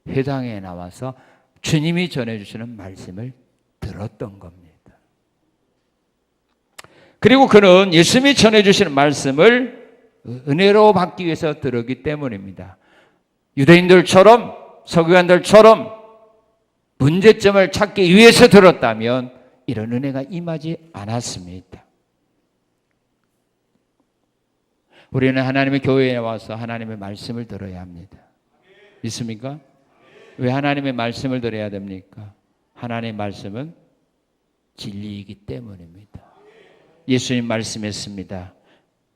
회당에 나와서 주님이 전해주시는 말씀을 들었던 겁니다. 그리고 그는 예수님이 전해주시는 말씀을 은혜로 받기 위해서 들었기 때문입니다. 유대인들처럼 서기관들처럼 문제점을 찾기 위해서 들었다면 이런 은혜가 임하지 않았습니다. 우리는 하나님의 교회에 와서 하나님의 말씀을 들어야 합니다. 믿습니까? 왜 하나님의 말씀을 들어야 됩니까? 하나님의 말씀은 진리이기 때문입니다. 예수님 말씀했습니다.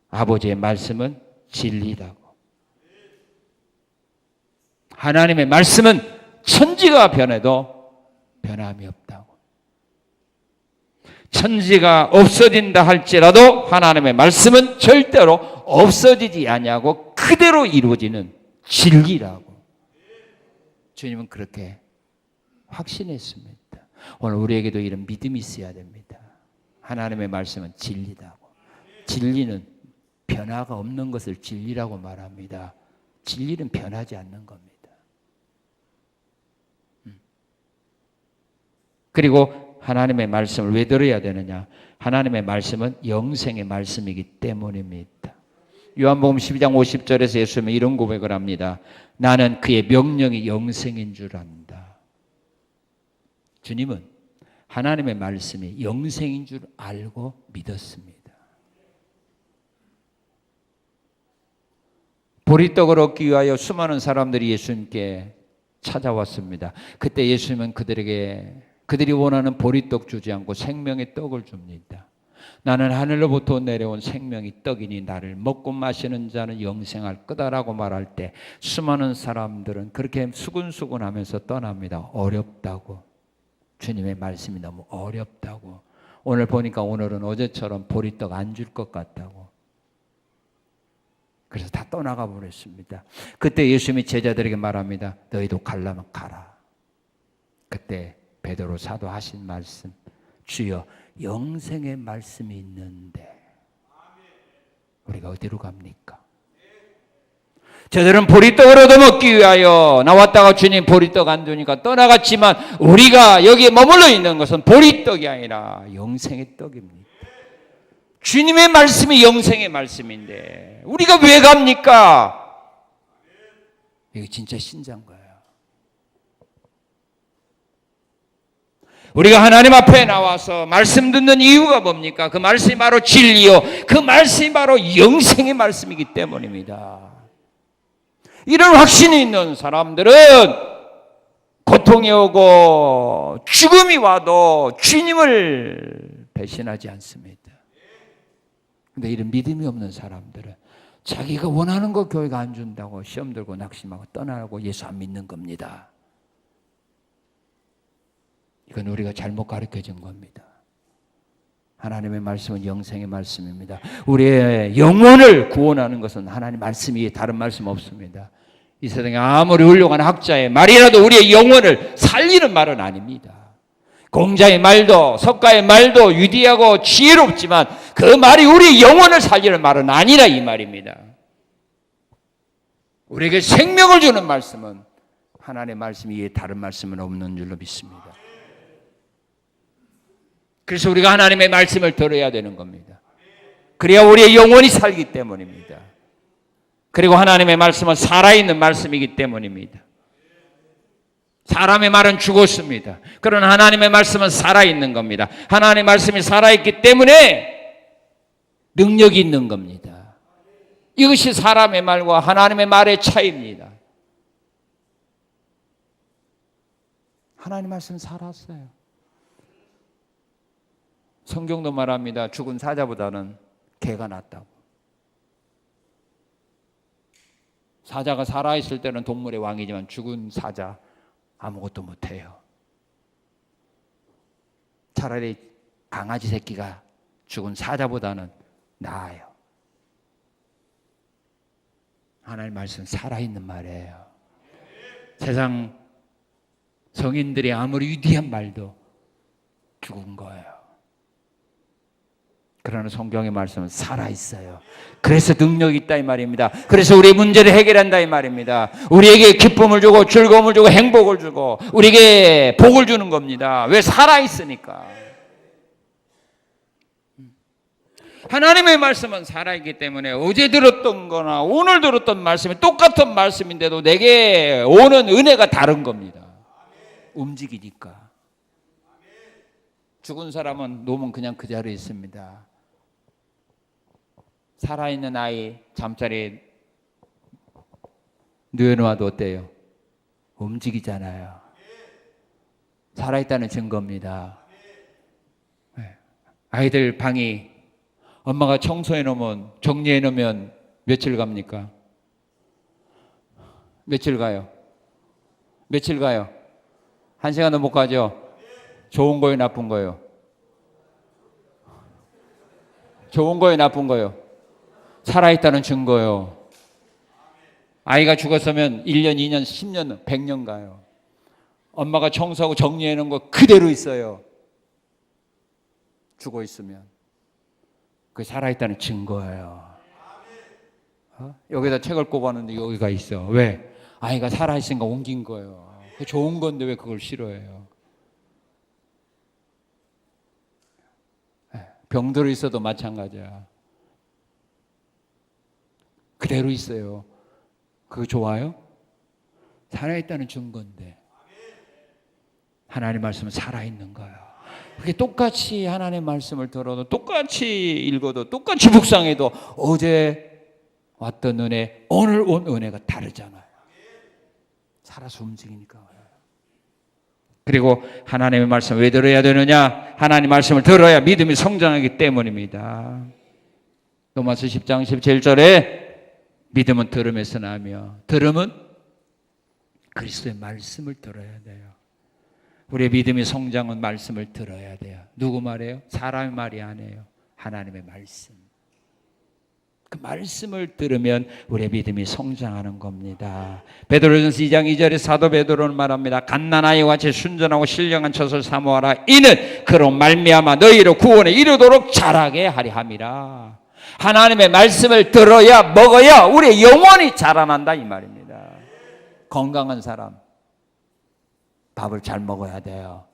아버지의 말씀은 진리라고. 하나님의 말씀은 천지가 변해도 변함이 없다고. 천지가 없어진다 할지라도 하나님의 말씀은 절대로 없어지지 아니하고 그대로 이루어지는 진리라고. 주님은 그렇게 확신했습니다. 오늘 우리에게도 이런 믿음이 있어야 됩니다. 하나님의 말씀은 진리다고. 진리는 변화가 없는 것을 진리라고 말합니다. 진리는 변하지 않는 겁니다. 그리고 하나님의 말씀을 왜 들어야 되느냐? 하나님의 말씀은 영생의 말씀이기 때문입니다. 요한복음 12장 50절에서 예수님은 이런 고백을 합니다. 나는 그의 명령이 영생인 줄 안다. 주님은 하나님의 말씀이 영생인 줄 알고 믿었습니다. 보리떡을 얻기 위하여 수많은 사람들이 예수님께 찾아왔습니다. 그때 예수님은 그들이 원하는 보리떡 주지 않고 생명의 떡을 줍니다. 나는 하늘로부터 내려온 생명의 떡이니 나를 먹고 마시는 자는 영생할 거다라고 말할 때 수많은 사람들은 그렇게 수근수근하면서 떠납니다. 어렵다고. 주님의 말씀이 너무 어렵다고. 오늘 보니까 오늘은 어제처럼 보리떡 안 줄 것 같다고. 그래서 다 떠나가 버렸습니다. 그때 예수님이 제자들에게 말합니다. 너희도 가려면 가라. 그때 베드로 사도 하신 말씀, 주여 영생의 말씀이 있는데 우리가 어디로 갑니까? 저들은 보리떡을 얻어먹기 위하여 나왔다가 주님 보리떡 안 주니까 떠나갔지만 우리가 여기에 머물러 있는 것은 보리떡이 아니라 영생의 떡입니다. 주님의 말씀이 영생의 말씀인데 우리가 왜 갑니까? 이거 진짜 신자인 거예요. 우리가 하나님 앞에 나와서 말씀 듣는 이유가 뭡니까? 그 말씀이 바로 진리요. 그 말씀이 바로 영생의 말씀이기 때문입니다. 이런 확신이 있는 사람들은 고통이 오고 죽음이 와도 주님을 배신하지 않습니다. 그런데 이런 믿음이 없는 사람들은 자기가 원하는 거 교회가 안 준다고 시험 들고 낙심하고 떠나고 예수 안 믿는 겁니다. 이건 우리가 잘못 가르쳐준 겁니다. 하나님의 말씀은 영생의 말씀입니다. 우리의 영혼을 구원하는 것은 하나님 말씀이 다른 말씀 없습니다. 이 세상에 아무리 훌륭한 학자의 말이라도 우리의 영혼을 살리는 말은 아닙니다. 공자의 말도 석가의 말도 위대하고 지혜롭지만 그 말이 우리의 영혼을 살리는 말은 아니라 이 말입니다. 우리에게 생명을 주는 말씀은 하나님의 말씀 이외에 다른 말씀은 없는 줄로 믿습니다. 그래서 우리가 하나님의 말씀을 들어야 되는 겁니다. 그래야 우리의 영혼이 살기 때문입니다. 그리고 하나님의 말씀은 살아있는 말씀이기 때문입니다. 사람의 말은 죽었습니다. 그러나 하나님의 말씀은 살아있는 겁니다. 하나님의 말씀이 살아있기 때문에 능력이 있는 겁니다. 이것이 사람의 말과 하나님의 말의 차이입니다. 하나님의 말씀은 살았어요. 성경도 말합니다. 죽은 사자보다는 개가 낫다고. 사자가 살아있을 때는 동물의 왕이지만 죽은 사자 아무것도 못해요. 차라리 강아지 새끼가 죽은 사자보다는 나아요. 하나님의 말씀은 살아있는 말이에요. 세상 성인들이 아무리 위대한 말도 죽은 거예요. 그러나 성경의 말씀은 살아있어요. 그래서 능력이 있다 이 말입니다. 그래서 우리의 문제를 해결한다 이 말입니다. 우리에게 기쁨을 주고 즐거움을 주고 행복을 주고 우리에게 복을 주는 겁니다. 왜? 살아있으니까. 하나님의 말씀은 살아있기 때문에 어제 들었던 거나 오늘 들었던 말씀이 똑같은 말씀인데도 내게 오는 은혜가 다른 겁니다. 움직이니까. 죽은 사람은 놈은 그냥 그 자리에 있습니다. 살아있는 아이 잠자리에 누워놓아도 어때요? 움직이잖아요. 살아있다는 증거입니다. 아이들 방이 엄마가 청소해 놓으면 정리해 놓으면 며칠 갑니까? 며칠 가요? 며칠 가요? 1시간도 못 가죠? 좋은 거예요, 나쁜 거예요? 좋은 거예요, 나쁜 거예요? 살아있다는 증거예요. 아이가 죽었으면 1년, 2년, 10년, 100년 가요. 엄마가 청소하고 정리해 놓은 거 그대로 있어요. 죽어 있으면. 그게 살아있다는 증거예요. 여기다 책을 꼽았는데 여기가 있어. 왜? 아이가 살아있으니까 옮긴 거예요. 좋은 건데 왜 그걸 싫어해요? 병들어 있어도 마찬가지야. 그대로 있어요. 그거 좋아요? 살아있다는 증거인데. 하나님 말씀은 살아있는 거예요. 그게 똑같이 하나님 말씀을 들어도 똑같이 읽어도 똑같이 묵상해도 어제 왔던 은혜, 오늘 온 은혜가 다르잖아요. 살아서 움직이니까. 그리고 하나님의 말씀을 왜 들어야 되느냐? 하나님 말씀을 들어야 믿음이 성장하기 때문입니다. 로마서 10장 17절에 믿음은 들음에서 나며 들음은 그리스도의 말씀을 들어야 돼요. 우리의 믿음의 성장은 말씀을 들어야 돼요. 누구 말이에요? 사람의 말이 아니에요. 하나님의 말씀. 그 말씀을 들으면 우리의 믿음이 성장하는 겁니다. 베드로전서 2장 2절에 사도 베드로는 말합니다. 갓난아이와 같이 순전하고 신령한 젖을 사모하라. 이는 그로 말미암아 너희를 구원에 이르도록 자라게 하리 함이라. 하나님의 말씀을 들어야 먹어야 우리의 영혼이 자라난다 이 말입니다. 건강한 사람 밥을 잘 먹어야 돼요.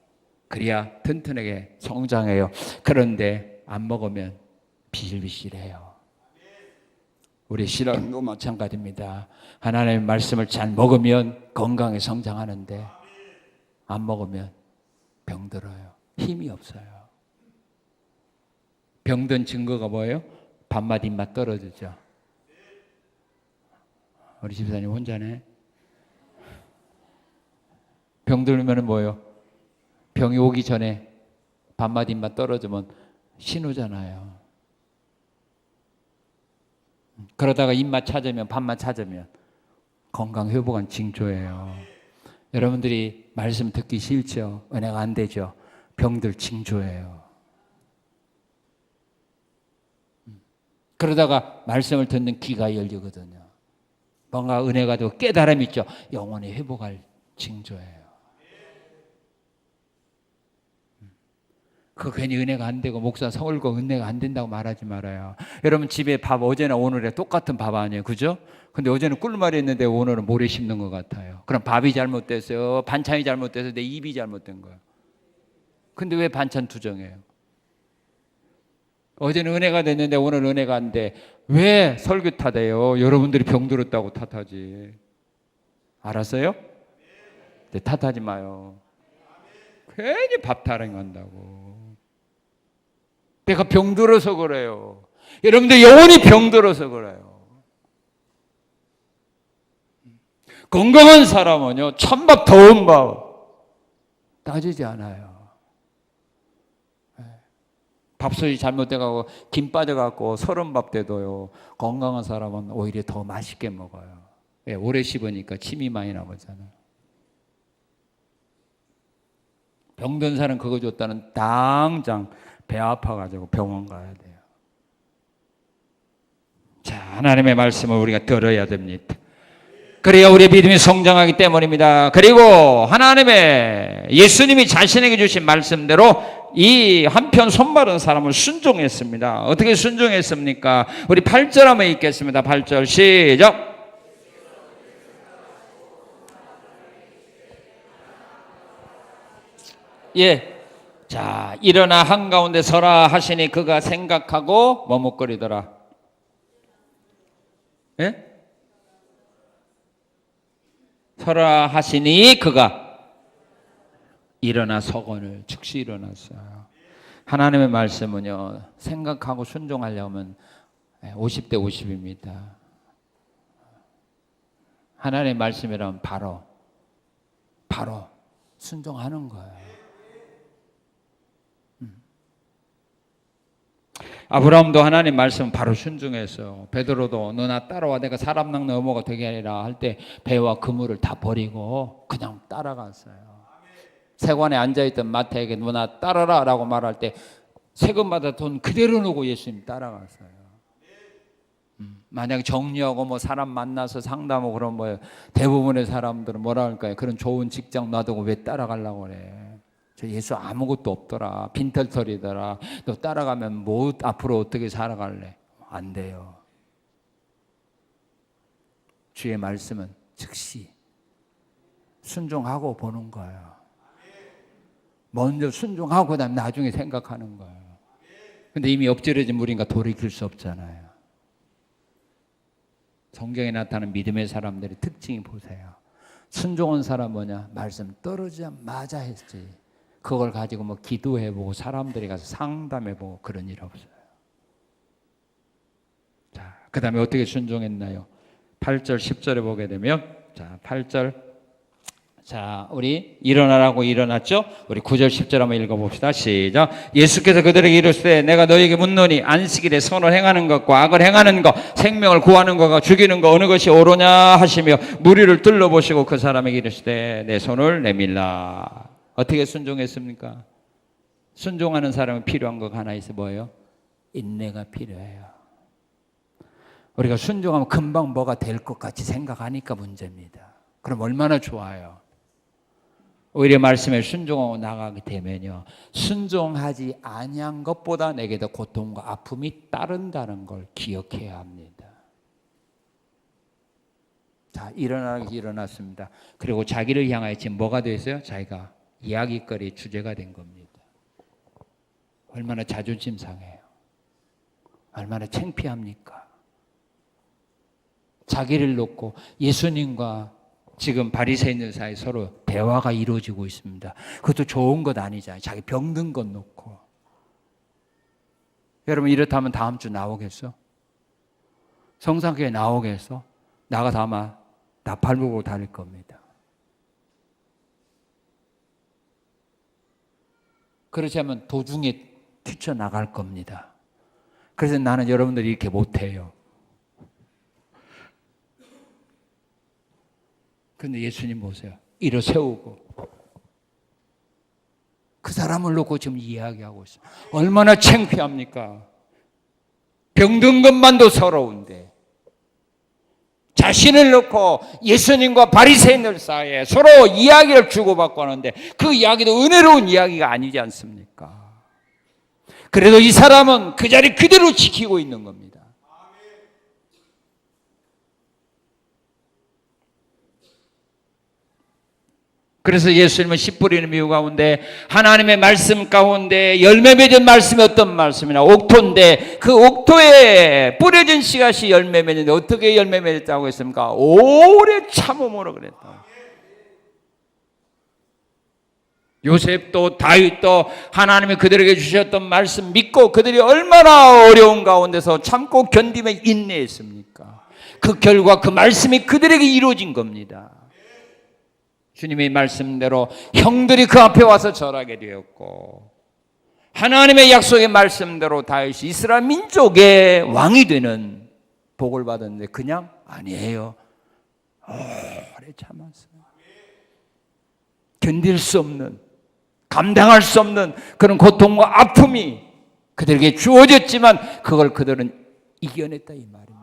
그래야 튼튼하게 성장해요. 그런데 안 먹으면 비실비실해요. 우리 신앙도 마찬가지입니다. 하나님의 말씀을 잘 먹으면 건강에 성장하는데 안 먹으면 병들어요. 힘이 없어요. 병든 증거가 뭐예요? 밥맛 입맛 떨어지죠. 우리 집사님 혼자네. 병들면 뭐예요? 병이 오기 전에 밥맛 입맛 떨어지면 신호잖아요. 그러다가 입맛 찾으면 밥맛 찾으면 건강 회복한 징조예요. 여러분들이 말씀 듣기 싫죠? 은혜가 안 되죠? 병들 징조예요. 그러다가 말씀을 듣는 귀가 열리거든요. 뭔가 은혜가 되고 깨달음이 있죠? 영혼이 회복할 징조예요. 그 괜히 은혜가 안 되고 목사 서울고 은혜가 안 된다고 말하지 말아요. 여러분 집에 밥 어제나 오늘에 똑같은 밥 아니에요, 그죠? 근데 어제는 꿀말이 있는데 오늘은 모래 씹는 것 같아요. 그럼 밥이 잘못됐어요, 반찬이 잘못돼서 내 입이 잘못된 거예요. 근데 왜 반찬 투정해요? 어제는 은혜가 됐는데 오늘은 은혜가 안 돼. 왜 설교 탓해요? 여러분들이 병들었다고 탓하지. 알았어요? 네, 탓하지 마요. 괜히 밥 타령한다고. 내가 병들어서 그래요. 여러분들 영혼이 병들어서 그래요. 건강한 사람은요, 찬밥 더운 밥 따지지 않아요. 밥솥이 잘못돼가고 김 빠져갖고 서른 밥 돼도요, 건강한 사람은 오히려 더 맛있게 먹어요. 왜? 오래 씹으니까 침이 많이 나오잖아요. 병든 사람 그거 줬다는 당장 배 아파가지고 병원 가야 돼요. 자, 하나님의 말씀을 우리가 들어야 됩니다. 그래야 우리의 믿음이 성장하기 때문입니다. 그리고 하나님의 예수님이 자신에게 주신 말씀대로 이 한편 손마른 사람을 순종했습니다. 어떻게 순종했습니까? 우리 8절 한번 읽겠습니다. 8절 시작. 예. 자, 일어나 한가운데 서라 하시니 그가 생각하고 머뭇거리더라. 예? 서라 하시니 그가 일어나 서거늘 즉시 일어났어요. 하나님의 말씀은요, 생각하고 순종하려면 50대 50입니다. 하나님의 말씀이라면 바로 순종하는 거예요. 아브라함도 하나님 말씀 바로 순종했어요. 베드로도 너나 따라와 내가 사람 낚는 어머가 되게 하리라 할 때 배와 그물을 다 버리고 그냥 따라갔어요. 세관에 앉아있던 마태에게 너나 따라라 라고 말할 때 세금마다 돈 그대로 놓고 예수님 따라갔어요. 만약에 정리하고 뭐 사람 만나서 상담하고 그런 뭐 대부분의 사람들은 뭐라 할까요? 그런 좋은 직장 놔두고 왜 따라가려고 그래? 저 예수 아무것도 없더라. 빈털털이더라. 너 따라가면 뭐 앞으로 어떻게 살아갈래? 안 돼요. 주의 말씀은 즉시 순종하고 보는 거예요. 먼저 순종하고 그다음 나중에 생각하는 거예요. 근데 이미 엎질러진 물이니까 돌이킬 수 없잖아요. 성경에 나타나는 믿음의 사람들의 특징이 보세요. 순종한 사람 뭐냐? 말씀 떨어지자마자 했지. 그걸 가지고 뭐 기도해보고 사람들이 가서 상담해보고 그런 일 없어요. 자, 그 다음에 어떻게 순종했나요? 8절 10절에 보게 되면, 자, 8절. 자, 우리 일어나라고 일어났죠? 우리 9절 10절 한번 읽어봅시다. 시작. 예수께서 그들에게 이르시되 내가 너에게 묻노니 안식일에 선을 행하는 것과 악을 행하는 것, 생명을 구하는 것과 죽이는 것 어느 것이 옳으냐 하시며 무리를 둘러보시고 그 사람에게 이르시되 내 손을 내밀라. 어떻게 순종했습니까? 순종하는 사람은 필요한 것 하나 있어. 뭐예요? 인내가 필요해요. 우리가 순종하면 금방 뭐가 될 것 같이 생각하니까 문제입니다. 그럼 얼마나 좋아요. 오히려 말씀에 순종하고 나가게 되면요, 순종하지 아니한 것보다 내게 더 고통과 아픔이 따른다는 걸 기억해야 합니다. 자, 일어났습니다. 그리고 자기를 향하여 지금 뭐가 되었어요? 자기가 이야기거리 주제가 된 겁니다. 얼마나 자존심 상해요. 얼마나 창피합니까? 자기를 놓고 예수님과 지금 바리새인들 사이 서로 대화가 이루어지고 있습니다. 그것도 좋은 것 아니잖아요. 자기 병든 것 놓고. 여러분 이렇다면 다음 주 나오겠어? 성상교회 나오겠어? 나가서 아마 나팔부고 다닐 겁니다. 그렇지 않으면 도중에 뛰쳐나갈 겁니다. 그래서 나는 여러분들이 이렇게 못해요. 그런데 예수님 보세요. 일어 세우고 그 사람을 놓고 지금 이야기하고 있어요. 얼마나 창피합니까? 병든 것만도 서러운데 자신을 놓고 예수님과 바리새인들 사이에 서로 이야기를 주고받고 하는데 그 이야기도 은혜로운 이야기가 아니지 않습니까? 그래도 이 사람은 그 자리 그대로 지키고 있는 겁니다. 그래서 예수님은 씨 뿌리는 비유 가운데 하나님의 말씀 가운데 열매 맺은 말씀이 어떤 말씀이냐? 옥토인데 그 옥토에 뿌려진 씨앗이 열매 맺는데 어떻게 열매 맺었다고 했습니까? 오래 참음으로 그랬다. 요셉도 다윗도 하나님이 그들에게 주셨던 말씀 믿고 그들이 얼마나 어려운 가운데서 참고 견디며 인내했습니까? 그 결과 그 말씀이 그들에게 이루어진 겁니다. 주님의 말씀대로 형들이 그 앞에 와서 절하게 되었고 하나님의 약속의 말씀대로 다윗이 이스라엘 민족의 왕이 되는 복을 받았는데 그냥 아니에요. 오래 참았어요. 견딜 수 없는, 감당할 수 없는 그런 고통과 아픔이 그들에게 주어졌지만 그걸 그들은 이겨냈다 이 말입니다.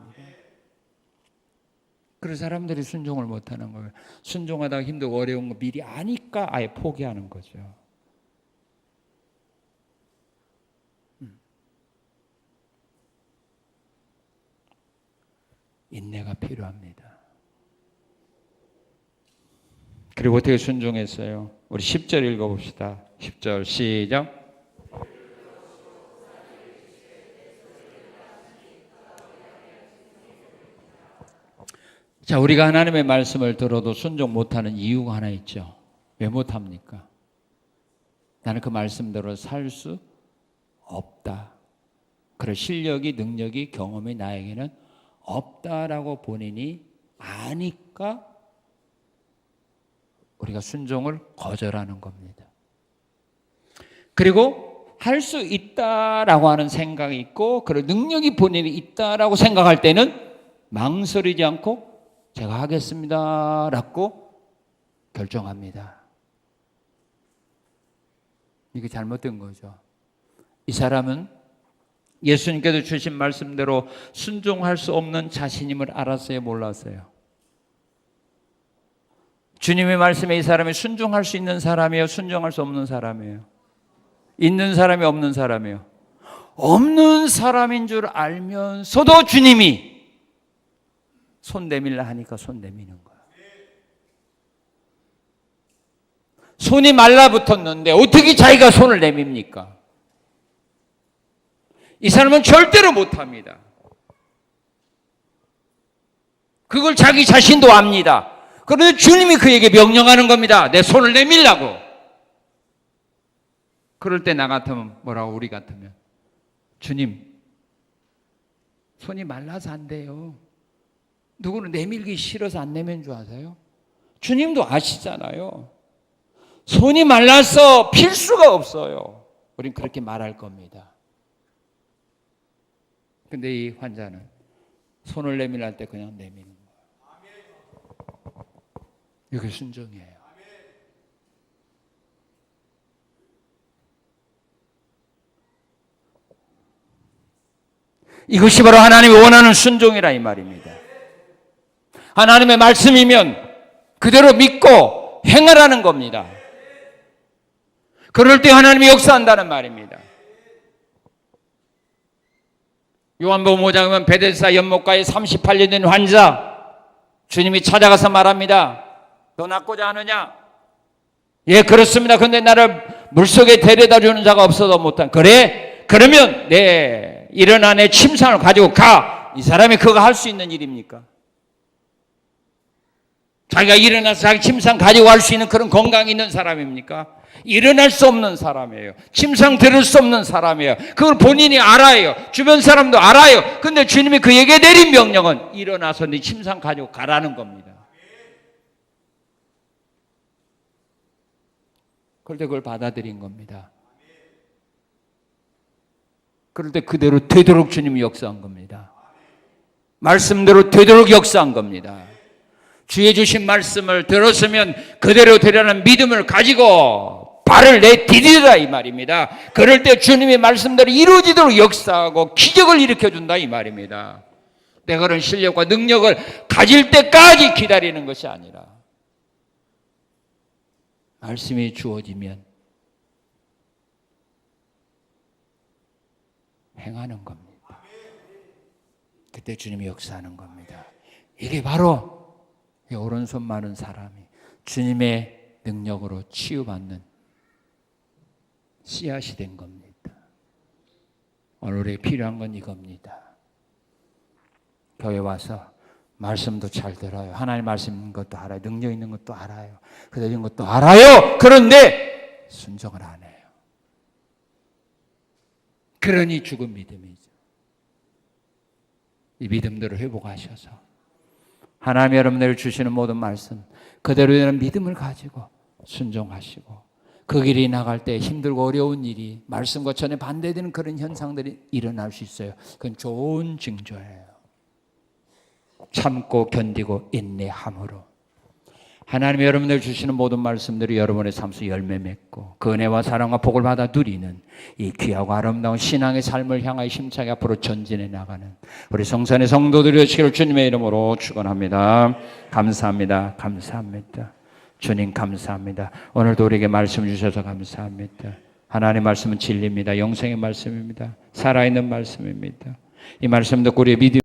그래서 사람들이 순종을 못하는 거예요. 순종하다가 힘들고 어려운 거 미리 아니까 아예 포기하는 거죠. 인내가 필요합니다. 그리고 어떻게 순종했어요? 우리 10절 읽어봅시다. 10절 시작. 자, 우리가 하나님의 말씀을 들어도 순종 못하는 이유가 하나 있죠. 왜 못합니까? 나는 그 말씀대로 살 수 없다. 그럴 실력이, 능력이, 경험이 나에게는 없다라고 본인이 아니까 우리가 순종을 거절하는 겁니다. 그리고 할 수 있다라고 하는 생각이 있고 그럴 능력이 본인이 있다라고 생각할 때는 망설이지 않고 제가 하겠습니다 라고 결정합니다. 이게 잘못된 거죠. 이 사람은 예수님께서 주신 말씀대로 순종할 수 없는 자신임을 알았어요, 몰랐어요? 주님의 말씀에 이 사람이 순종할 수 있는 사람이에요? 순종할 수 없는 사람이에요? 있는 사람이 없는 사람이에요? 없는 사람인 줄 알면서도 주님이 손 내밀라 하니까 손 내미는 거예요. 손이 말라붙었는데 어떻게 자기가 손을 내밉니까? 이 사람은 절대로 못합니다. 그걸 자기 자신도 압니다. 그런데 주님이 그에게 명령하는 겁니다. 내 손을 내밀라고. 그럴 때 나 같으면 뭐라고, 우리 같으면, 주님, 손이 말라서 안 돼요. 누구는 내밀기 싫어서 안 내면 줄 아세요? 주님도 아시잖아요. 손이 말라서 필 수가 없어요. 우린 그렇게 말할 겁니다. 근데 이 환자는 손을 내밀할 때 그냥 내미는 거예요. 이게 순종이에요. 이것이 바로 하나님이 원하는 순종이라 이 말입니다. 하나님의 말씀이면 그대로 믿고 행하라는 겁니다. 그럴 때 하나님이 역사한다는 말입니다. 요한복음 5장에 보면 베데스다 연못가에 38년 된 환자, 주님이 찾아가서 말합니다. 너 낫고자 하느냐? 예, 그렇습니다. 근데 나를 물속에 데려다 주는 자가 없어도 못한. 그래? 그러면 내 일어나 내 침상을 가지고 가. 이 사람이 그거 할 수 있는 일입니까? 자기가 일어나서 자기 침상 가지고 갈 수 있는 그런 건강이 있는 사람입니까? 일어날 수 없는 사람이에요. 침상 들을 수 없는 사람이에요. 그걸 본인이 알아요. 주변 사람도 알아요. 근데 주님이 그에게 내린 명령은 일어나서 네 침상 가지고 가라는 겁니다. 그럴 때 그걸 받아들인 겁니다. 그럴 때 그대로 되도록 주님이 역사한 겁니다. 말씀대로 되도록 역사한 겁니다. 주의 주신 말씀을 들었으면 그대로 되려는 믿음을 가지고 발을 내디디라 이 말입니다. 그럴 때 주님의 말씀대로 이루어지도록 역사하고 기적을 일으켜준다 이 말입니다. 내가 그런 실력과 능력을 가질 때까지 기다리는 것이 아니라 말씀이 주어지면 행하는 겁니다. 그때 주님이 역사하는 겁니다. 이게 바로 이 오른손 마른 사람이 주님의 능력으로 치유받는 씨앗이 된 겁니다. 오늘 우리에게 필요한 건 이겁니다. 교회 와서 말씀도 잘 들어요. 하나님 말씀 있는 것도 알아요. 능력 있는 것도 알아요. 그대로 것도 알아요. 그런데 순종을 안 해요. 그러니 죽은 믿음이죠. 이 믿음들을 회복하셔서 하나님 여러분들을 주시는 모든 말씀 그대로 되는 믿음을 가지고 순종하시고 그 길이 나갈 때 힘들고 어려운 일이 말씀과 전에 반대되는 그런 현상들이 일어날 수 있어요. 그건 좋은 징조예요. 참고 견디고 인내함으로 하나님이 여러분들 주시는 모든 말씀들이 여러분의 삶 속에 열매 맺고 그 은혜와 사랑과 복을 받아 누리는 이 귀하고 아름다운 신앙의 삶을 향하여 힘차게 앞으로 전진해 나가는 우리 성산의 성도들이 되시기를 주님의 이름으로 축원합니다. 감사합니다. 감사합니다. 주님 감사합니다. 오늘도 우리에게 말씀 주셔서 감사합니다. 하나님의 말씀은 진리입니다. 영생의 말씀입니다. 살아있는 말씀입니다. 이 말씀 듣고 우리의 믿음